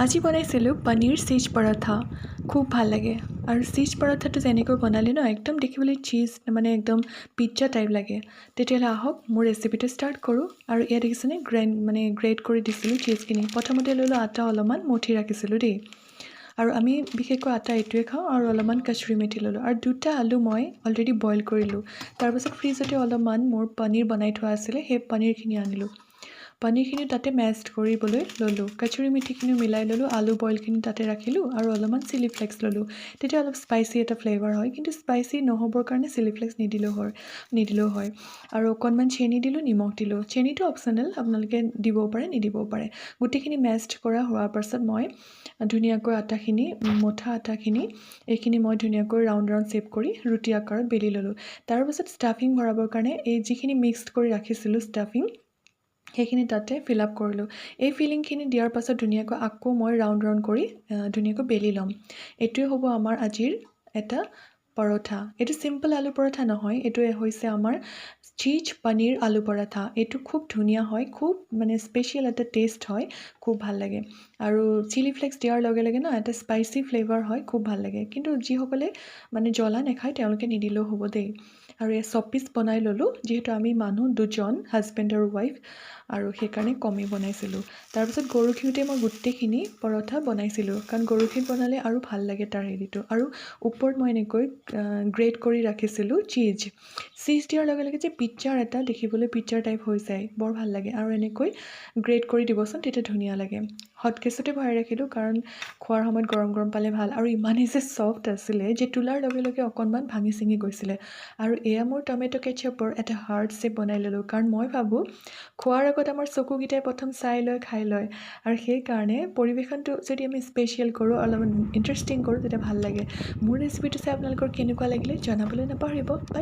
আজি বনাইছিলোঁ পনীৰ চীজ পৰঠা খুব ভাল লাগে আৰু চীজ পৰঠাটো যেনেকৈ বনালে ন একদম দেখিবলৈ চীজ মানে একদম পিজ্জা টাইপ লাগে তেতিয়াহ'লে আহক মোৰ ৰেচিপিটো ষ্টাৰ্ট কৰোঁ আৰু ইয়াত দেখিছেনে গ্ৰেট কৰি দিছিলোঁ চীজখিনি প্ৰথমতে ল'লোঁ আটা অলপমান মঠি ৰাখিছিলোঁ দেই আৰু আমি বিশেষকৈ আটা এইটোৱে খাওঁ আৰু অলপমান কচুৰি মেথি ল'লোঁ আৰু দুটা আলু মই অলৰেডি বইল কৰিলোঁ তাৰপাছত ফ্ৰিজতে অলপমান মোৰ পনীৰ বনাই থোৱা আছিলে সেই পনীৰখিনি আনিলোঁ পনীৰখিনি তাতে মেছ কৰিবলৈ ল'লোঁ কচুৰি মেথিখিনিও মিলাই ল'লোঁ আলু বইলখিনি তাতে ৰাখিলোঁ আৰু অলপমান চিলি ফ্লেক্স ল'লোঁ তেতিয়া অলপ স্পাইচি এটা ফ্লেভাৰ হয় কিন্তু স্পাইচি নহ'বৰ কাৰণে চিলি ফ্লেক্স নিদিলেও হয় আৰু অকণমান চেনি দিলোঁ নিমখ দিলোঁ চেনিটো অপশ্যনেল আপোনালোকে দিবও পাৰে নিদিবও পাৰে গোটেইখিনি মেছড কৰা হোৱাৰ পাছত মই ধুনীয়াকৈ মঠা আটাখিনি এইখিনি মই ধুনীয়াকৈ ৰাউণ্ড শ্বেপ কৰি ৰুটি আকাৰত বেলি ল'লোঁ তাৰপাছত ষ্টাফিং ভৰাবৰ কাৰণে এই যিখিনি মিক্সড কৰি ৰাখিছিলোঁ ষ্টাফিং সেইখিনি তাতে ফিল আপ কৰিলোঁ এই ফিলিংখিনি দিয়াৰ পাছত ধুনীয়াকৈ আকৌ মই ৰাউণ্ড কৰি ধুনীয়াকৈ বেলি ল'ম এইটোৱে হ'ব আমাৰ আজিৰ এটা পৰঠা এইটো চিম্পল আলু পৰঠা নহয় এইটো হৈছে আমাৰ চীজ পনীৰ আলু পৰঠা এইটো খুব ধুনীয়া হয় খুব মানে স্পেচিয়েল এটা টেষ্ট হয় খুব ভাল লাগে আৰু চিলি ফ্লেক্স দিয়াৰ লগে লগে ন এটা স্পাইচি ফ্লেভাৰ হয় খুব ভাল লাগে কিন্তু যিসকলে মানে জ্বলা নাখায় তেওঁলোকে নিদিলেও হ'ব দেই আৰু এই 6 পিচ বনাই ল'লোঁ যিহেতু আমি মানুহ দুজন হাজবেণ্ড আৰু ৱাইফ আৰু সেইকাৰণে কমেই বনাইছিলোঁ তাৰপিছত গৰু ঘিউতে মই গোটেইখিনি পৰঠা বনাইছিলোঁ কাৰণ গৰু ঘিউত বনালে আৰু ভাল লাগে তাৰ হেৰিটো আৰু ওপৰত মই এনেকৈ গ্ৰেট কৰি ৰাখিছিলোঁ চীজ দিয়াৰ লগে লগে যে পিজ্জাৰ এটা দেখিবলৈ পিজ্জাৰ টাইপ হৈ যায় বৰ ভাল লাগে আৰু এনেকৈ গ্ৰেট কৰি দিবচোন তেতিয়া ধুনীয়া লাগে হটকেছতে ভৰাই ৰাখিলোঁ কাৰণ খোৱাৰ সময়ত গৰম গৰম পালে ভাল আৰু ইমানেই যে ছফ্ট আছিলে যে তোলাৰ লগে লগে অকণমান ভাঙি চিঙি গৈছিলে আৰু এয়া মোৰ টমেট' কেটচাপৰ এটা হাৰ্ড শ্বেপ বনাই ল'লোঁ কাৰণ মই ভাবোঁ খোৱাৰ আগত আমাৰ চকুকেইটাই প্ৰথম চাই লয় খাই লয় আৰু সেইকাৰণে পৰিৱেশনটো যদি আমি স্পেচিয়েল কৰোঁ অলপমান ইণ্টাৰেষ্টিং কৰোঁ তেতিয়া ভাল লাগে মোৰ ৰেচিপিটো চাই আপোনালোকৰ কেনেকুৱা লাগিলে জনাবলৈ নাপাহৰিব বাই